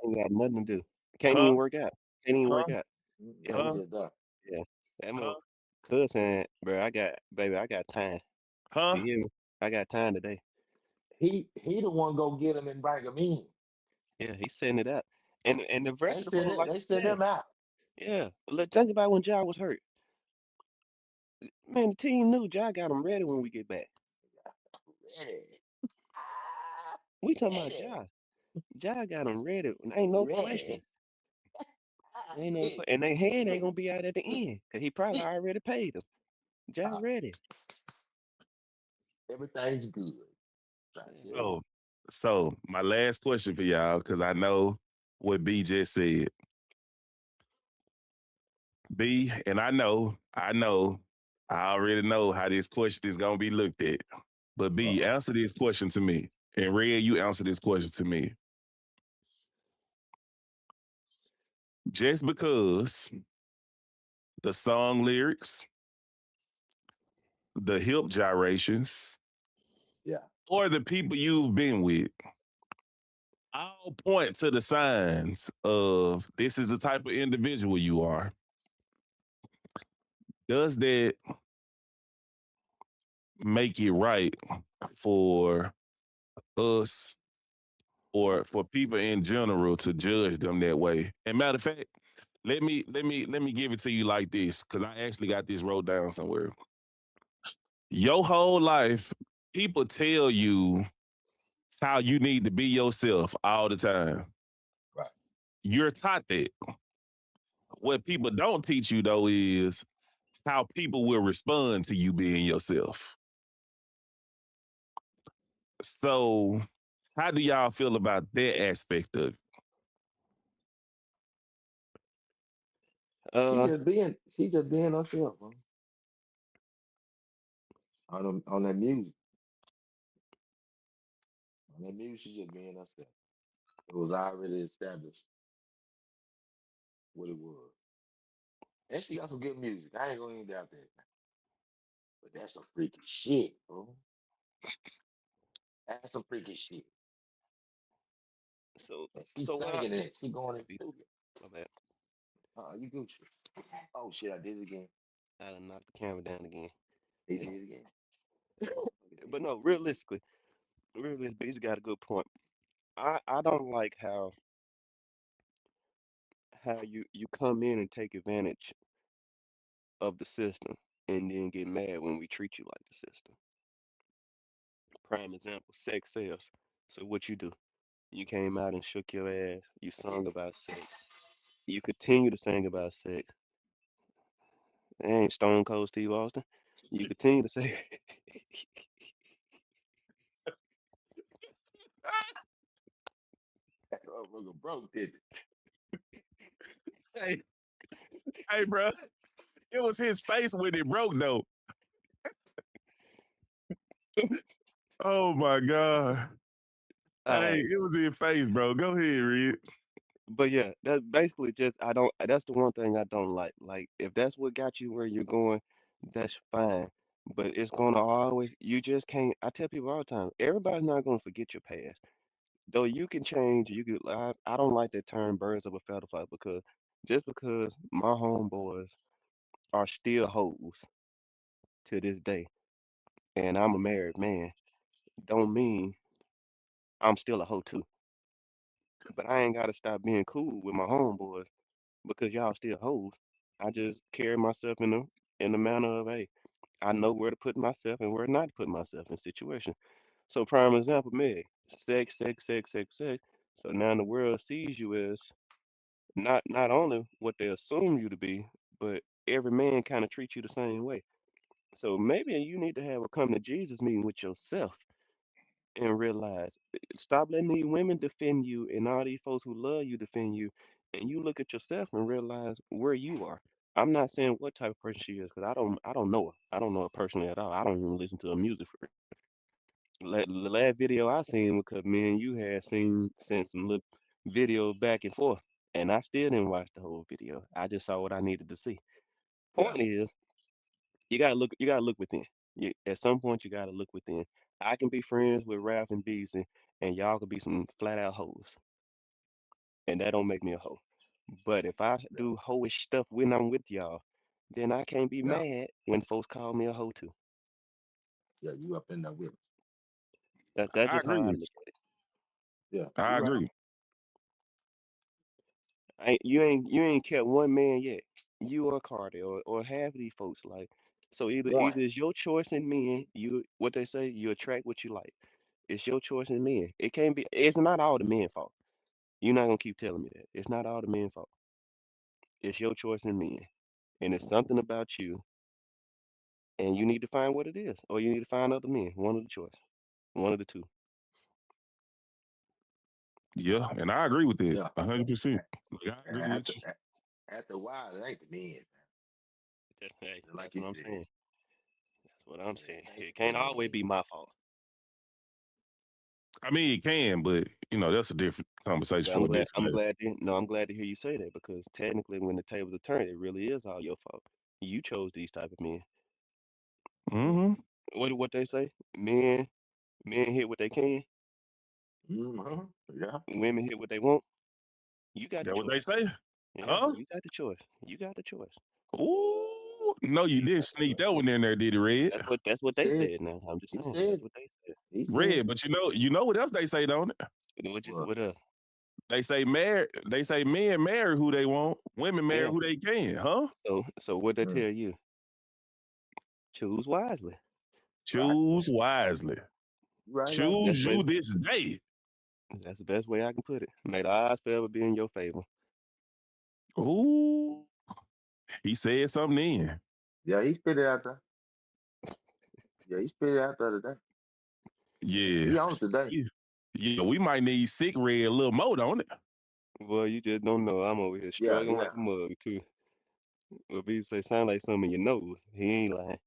ain't got nothing to do. Can't Huh? even work out. Can't even work Huh? out. Yeah, They Huh? just there. yeah. That mo Huh? cousin, bro. I got time. You Huh? hear me? I got time today. He the one go get them and bring them in. Yeah, he's setting it up. And the rest They of the send boys, it. like They you send said, them out. yeah. Look, think about when Ja was hurt. Man, the team knew Ja got him ready when we get back. Ready. Ah, We talking about ready. Ja. Ja got him ready. Ain't no questions. Ready. Ah, Ain't no and they hand ain't gonna be out at the end because he probably it- already paid them. Ja ah, ready. everything's good. Trying to Yeah. tell you. So my last question for y'all, because I know what B just said. B, and I already know how this question is gonna be looked at. But B, Uh-oh. answer this question to me. And Red, you answer this question to me. Just because the song lyrics, the hip gyrations, Yeah. or the people you've been with all point to the signs of this is the type of individual you are. Does that make it right for us or for people in general to judge them that way? And matter of fact, let me give it to you like this, because I actually got this wrote down somewhere. Your whole life, people tell you how you need to be yourself all the time. Right. You're taught that. What people don't teach you though is how people will respond to you being yourself. So, how do y'all feel about that aspect of it? Uh, She just being herself, huh? On that music. On that music, she just being herself. It was already established what it was. And she got some good music. I ain't gonna even doubt that. But that's some freaky shit, bro. That's some freaky shit. so And she's so what I singing it. She going in the be studio. my bad. You Gucci. Oh shit, I did it again. I done knocked the camera down again. He did it again. Look at But this. no, realistically, he's got a good point. I don't like how you come in and take advantage of the system and then get mad when we treat you like the system. Prime example, sex sells. So what you do? You came out and shook your ass. You sung about sex. You continue to sing about sex. That ain't Stone Cold Steve Austin. You continue to say, That motherfucker broke, did Hey, hey, bro. It was his face when it broke, though. Oh my god. all Hey, right. it was his face, bro. Go ahead, Red. But yeah, that's basically just I don't. That's the one thing I don't like. Like if that's what got you where you're going, that's fine. But it's gonna always. You just can't. I tell people all the time. Everybody's not gonna forget your past. Though you can change. You could. I don't like that term "birds of a feather flock" because just because my homeboys are still hoes to this day, and I'm a married man, don't mean I'm still a hoe too. But I ain't gotta stop being cool with my homeboys because y'all still hoes. I just carry myself in the manner of hey, I know where to put myself and where not to put myself in situations. So prime example, Meg, sex, sex, sex, sex, sex. So now the world sees you as not only what they assume you to be, but every man kind of treats you the same way. So maybe you need to have a come to Jesus meeting with yourself and realize stop letting these women defend you and all these folks who love you defend you and you look at yourself and realize where you are. I'm not saying what type of person she is because I don't know her. I don't know her personally at all. I don't even listen to her music for the last video I seen because me and you had sent some little videos back and forth and I still didn't watch the whole video. I just saw what I needed to see. Yeah, Point is you gotta look within. At some point you gotta look within. I can be friends with Ralph and Beasley and y'all could be some flat out hoes. And that don't make me a hoe. But if I yeah, do hoish stuff when I'm with y'all, then I can't be yeah, mad when folks call me a hoe too. yeah. You up in there with us. That's I just how agree I with look at it. Yeah, you. I you right. agree. You ain't kept one man yet. You or Carter or half of these folks like so either One. it's your choice in men, you what they say, you attract what you like. It's your choice in men. It can't be it's not all the men's fault. You're not gonna keep telling me that. It's not all the men's fault. It's your choice in men. And it's something about you and you need to find what it is. Or you need to find other men. One of the choice. One of the two. Yeah, and I agree with that Yeah. 100%. Like, I And agree with you. after a while, it ain't the men, Hey, man. Like that's you what I'm said, saying. That's what I'm yeah, saying. it ain't It the can't men. always be my fault. I mean, it can, but that's a different conversation But for I'm a glad different I'm day. glad to no, I'm glad to hear you say that because technically when the tables are turned, it really is all your fault. You chose these type of men. Mm-hmm. What they say? Men hit what they can, Mm-hmm. Yeah. women hit what they want. You got the That what they choice. say? Yeah, Huh? you got the choice. You got the choice. Ooh. No, you You didn't got the sneak choice. that one in there, did he, Red? He That's what they said. said now. I'm just He saying. said. That's what they said. He said. Red, but you know what else they say, don't it? Well, What else? They say men marry who they want, women marry Yeah. who they can, huh? So what they mm, tell you? Choose wisely. right. Choose wisely. You right about that. That's Choose the you best. this day. That's the best way I can put it. May the odds forever be in your favor. Ooh. He said something then. Yeah, he spit it out there. Yeah, he spit it out the other day. Yeah. He on it today. Yeah, yeah, we might need sick red a little more, don't it? Boy, you just don't know. I'm over here Yeah, struggling yeah, like a mug too. Well, B say sound like something in your nose. He ain't lying.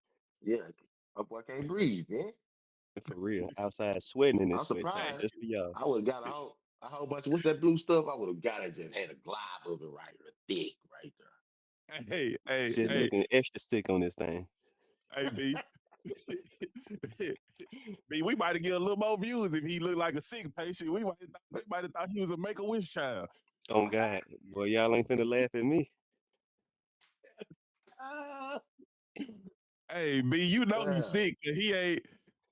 yeah. My boy can't breathe, man. For real. Outside sweating in I'm this sweat tag surprised. just for y'all. I would have got a whole bunch of what's that blue stuff? I would have got it, just had a glob of it right here, thick right there. Hey, hey, Just hey, looking extra sick on this thing. hey, B. B, we might have get a little more views if he looked like a sick patient. We might have thought he was a make a wish child. Oh God. Boy, y'all ain't finna laugh at me. Ah. Hey, B, you know he's Yeah, sick. 'Cause he ain't.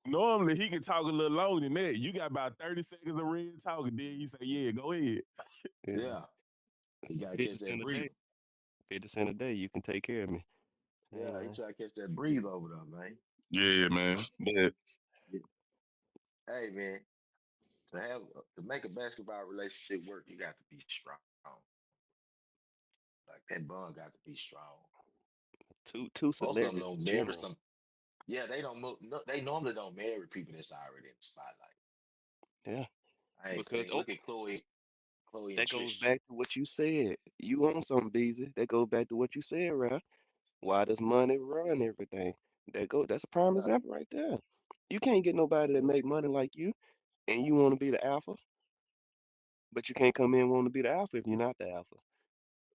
Normally he can talk a little longer than that. You got about 30 seconds of red talking, then you say, "Yeah, go ahead." Yeah. yeah. He gotta 50 catch that cent a breather. day. 50 cent a day, you can take care of me. I ain't Yeah, he lying. try to catch that breathe over there, man. Yeah, man. But Yeah. Hey, man. To make a basketball relationship work, you got to be strong. Like that bond got to be strong. Two Most of them don't celebrities in marry general. some. Yeah, they don't. No, they normally don't marry people that's already in the spotlight. Yeah, I ain't because seen. Look at Chloe and that goes Trish. back to what you said. You want something, Beezy. That goes back to what you said, right? Why does money run everything? That's a prime Yeah, example right there. You can't get nobody that make money like you and you want to be the alpha, but you can't come in wanting to be the alpha if you're not the alpha.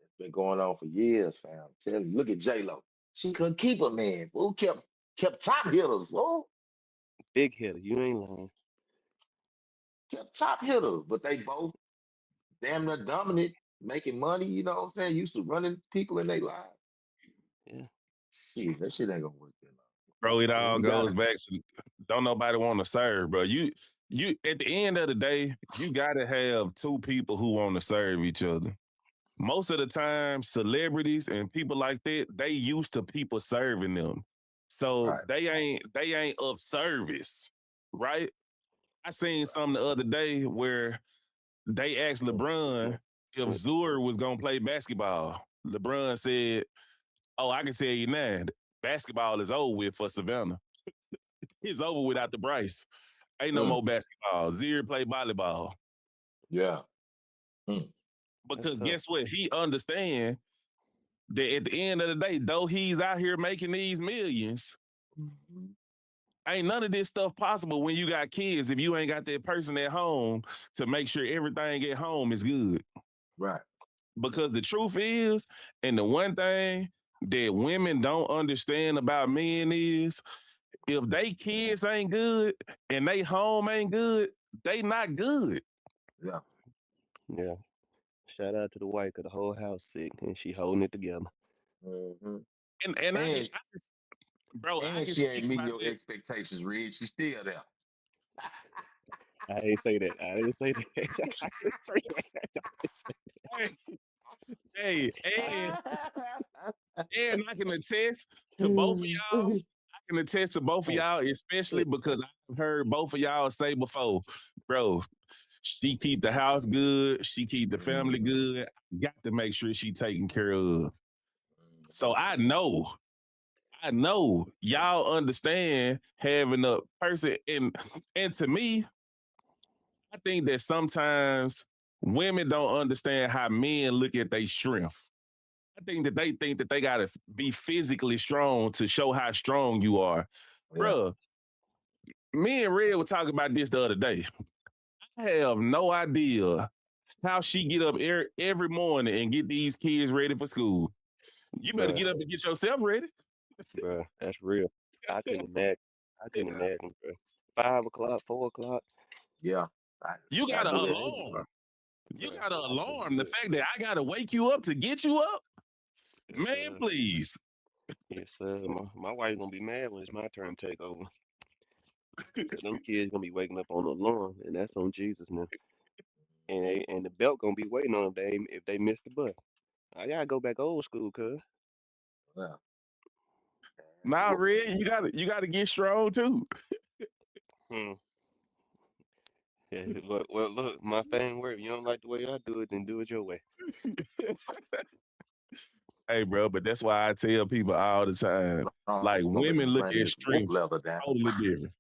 it's been going on for years, fam. Tell you, look at J Lo. She couldn't keep a man. Who kept top hitters? Whoa, Big hitter, you ain't lying. kept top hitters. But they both damn near dominant, making money. You know what I'm saying? Used to running people in their lives. Yeah, Shit, that shit ain't gonna work that long. Bro, it And all you goes gotta, back to don't nobody want to serve, bro. You at the end of the day, you gotta have two people who want to serve each other. Most of the time, celebrities and people like that, they used to people serving them. So right? they ain't of service, right? I seen something the other day where they asked Right. LeBron if so Zur was gonna play basketball. LeBron said, "Oh, I can tell you now, basketball is over with for Savannah. It's over without the Bryce. Ain't no Mm, more basketball. Zero play volleyball." yeah. Mm, that's Because tough. guess what? He understand that at the end of the day, though he's out here making these millions, mhm, ain't none of this stuff possible when you got kids if you ain't got that person at home to make sure everything at home is good. right. Because the truth is, and the one thing that women don't understand about men is if they kids ain't good and they home ain't good, they not good. Yeah. Yeah. Shout out to the wife, 'cause the whole house sick and she holding it together. Hmm. And And bro, I and can she speak ain't meeting about your that. expectations, Red. She's still there. I didn't say that. I didn't say that. I didn't say that. I didn't say Hey, and I can attest to both of Mm, y'all. I can attest to both of that. y'all, especially because I've heard both of y'all say before, bro, she keep the house good, she keep the family mhm, good. Got to make sure she taken care of. So mhm. I know y'all understand having a person and to me, I think that sometimes women don't understand how men look at their strength. I think that they gotta be physically strong to show how strong you are. Yeah, Bruh, me and Red were talking about this the other day. I have no idea how she get up every morning and get these kids ready for school. You better Bruh, get up and get yourself ready. bruh, that's real. I couldn't imagine. I couldn't imagine, bruh. 5 o'clock, 4 o'clock, yeah. I You got gotta an do that too. alarm. You bruh. got an I couldn't alarm. The do it. fact that I gotta wake you up to get you up, Yes, man, sir. please. Yes, sir. My wife gonna be mad when it's my turn to take over. 'Cause them kids gonna be waking up on the alarm, and that's on Jesus now. And the belt gonna be waiting on them if they miss the bus. I gotta go back old school, cuz. Yeah. Nah, Red, you gotta get strong too. Hmm. Yeah, look, well, look, my thing work. You don't like the way I do it, then do it your way. Hey, bro, but that's why I tell people all the time, like Strong, but women you look run at this whoop strength level down. totally different.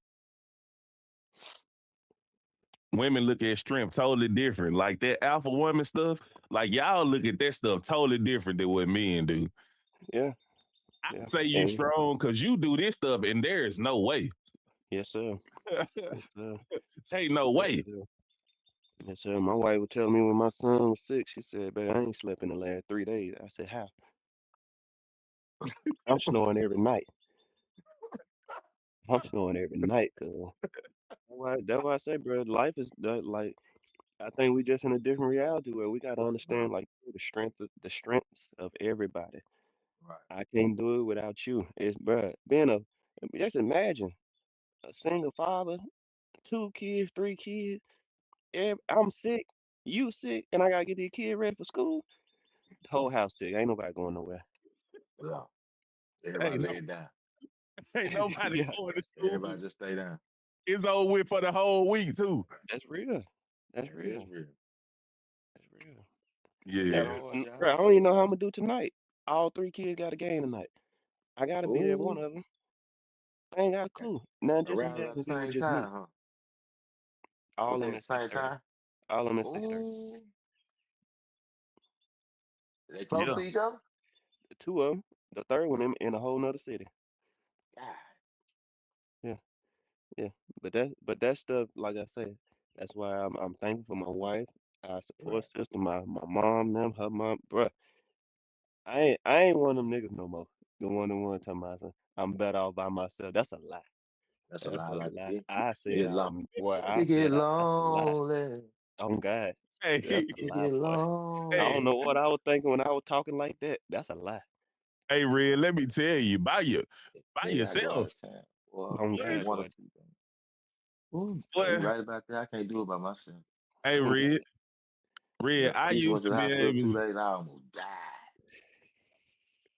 Women look at strength totally different. Like that alpha woman stuff, like y'all look at that stuff totally different than what men do. Yeah, I yeah. say you And strong because you do this stuff, and there is no way. yes, sir. Yes, sir. Ain't no Yes, way. sir. Yes, sir. My wife would tell me when my son was sick, she said, "Babe, I ain't slept in the last 3 days." I said, "How?" I'm snoring every night. I'm snoring every night, cuz. That's why I say, bro, life is like I think we just in a different reality where we gotta understand Mhm. like the strengths of everybody. Right. I can't do it without you. It's bro, being a just imagine a single father, 2 kids, 3 kids. I'm sick, you sick, and I gotta get the kid ready for school. The whole house sick. Ain't nobody going nowhere. Yeah. Ain't Everybody no, lay it down. ain't nobody Yeah, going to school. Everybody just stay down. It's over with for the whole week too. That's real. That's That real. is real. That's real. It's that Yeah. hard, y'all. Bro, I don't even know how I'm gonna do tonight. All 3 kids got a game tonight. I gotta be there one Ooh, of them. I ain't got a clue. Now just around at the imagine if it was same just me. time, huh? All Was of they them at the at same 6:30. time? All of them at 6:30. Ooh, they close Yeah, to each other? the 2 of them. The third one in a whole nother city. God, Yeah, yeah. But that stuff, like I said, that's why I'm thankful for my wife, our support right. system, my mom, them, her mom, bruh. I ain't one of them niggas no more. The one talking about I'm better off by myself. That's a lie. That's a That's lie a right lie. there. I said Get long. I You get said that's a lie. lonely. Oh God, Hey, that's a You lie, get boy. I hey, don't lonely. know what I was thinking when I was talking like that. That's a lie. hey, Red, let me tell you, by Yeah, I go out yourself. of town. Well, Oh maybe God, Boy, one or boy. two things. Ooh, you boy. right about that. I can't do it by myself. Hey, Red, Yeah, I Keisha went used to to the be hospital able. 2 days. I almost died.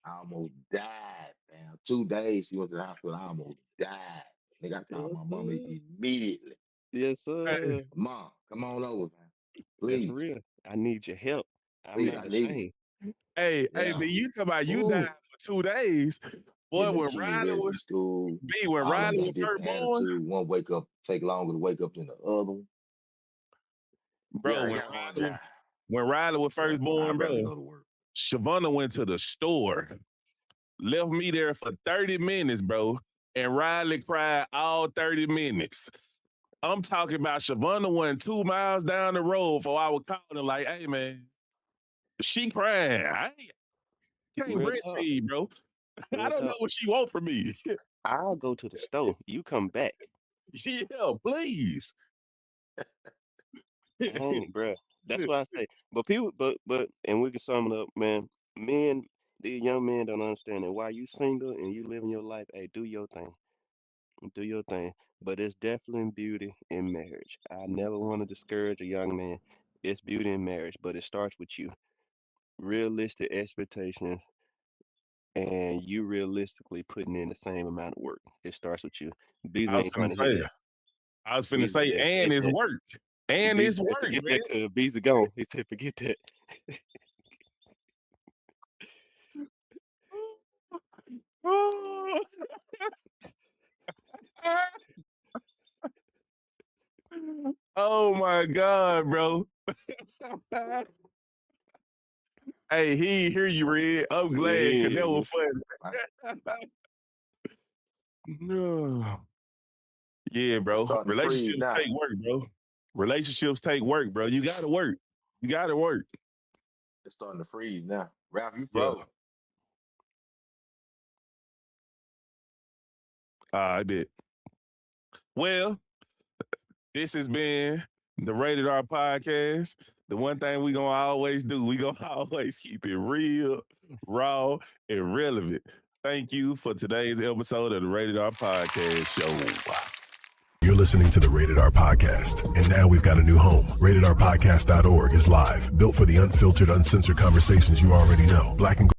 I almost died, man. 2 days she went to the hospital. I almost died. Nigga, I called Yes, my mama sir. immediately. Yes, Hey, sir. Mom, come on over, man. That's Please, real. I need your help. I'm please, not I need you. ashamed. hey, Yeah. but you talking about you died Ooh, for 2 days. Boy, getting them kids ready for school. When All of them Riley got was different first born, attitude. One wake up, take longer to wake up than the other one. Yeah, bro, they got a hard job. When Riley was Yeah, first I'd born, rather bro, go to work. Shavonna went to the store, left me there for 30 minutes, bro, and Riley cried all 30 minutes. I'm talking about Shavonna went 2 miles down the road before I was calling like, hey man, she crying. Can't Real talk. breastfeed, bro. I Real don't know talk. what she want from me. I'll go to the store. You come back. Yeah, please. I ain't, bruh. That's why I say. But people, and we can sum it up, man. Men, these young men don't understand that while you single and you living your life, hey, do your thing. Do your thing. But it's definitely beauty in marriage. I never want to discourage a young man. It's beauty in marriage, but it starts with you. Realistic expectations and you realistically putting in the same amount of work. It starts with you. I Beasley was ain't finna trying to hear say, that. and Beasley said, forget it's that. work. And it's Beasley said, work, forget man. that, cuz Beasley gone. He said, forget that. Oh my God, bro. Hey, he ain't hear you, Red. I'm Yeah, glad he because ain't that hear was me. Right. funny. No. Yeah, It's bro. starting to freeze Relationships now. take work, bro. Relationships take work, bro. You gotta work. You gotta work. It's starting to freeze now. Ralph, you Yeah. froze. I bet. Well, this has been the Rated R podcast. The one thing we gonna always do, we gonna always keep it real, raw, and relevant. Thank you for today's episode of the Rated R podcast show. You're listening to the Rated R Podcast. And now we've got a new home. RatedRPodcast.org is live, built for the unfiltered, uncensored conversations you already know. Black and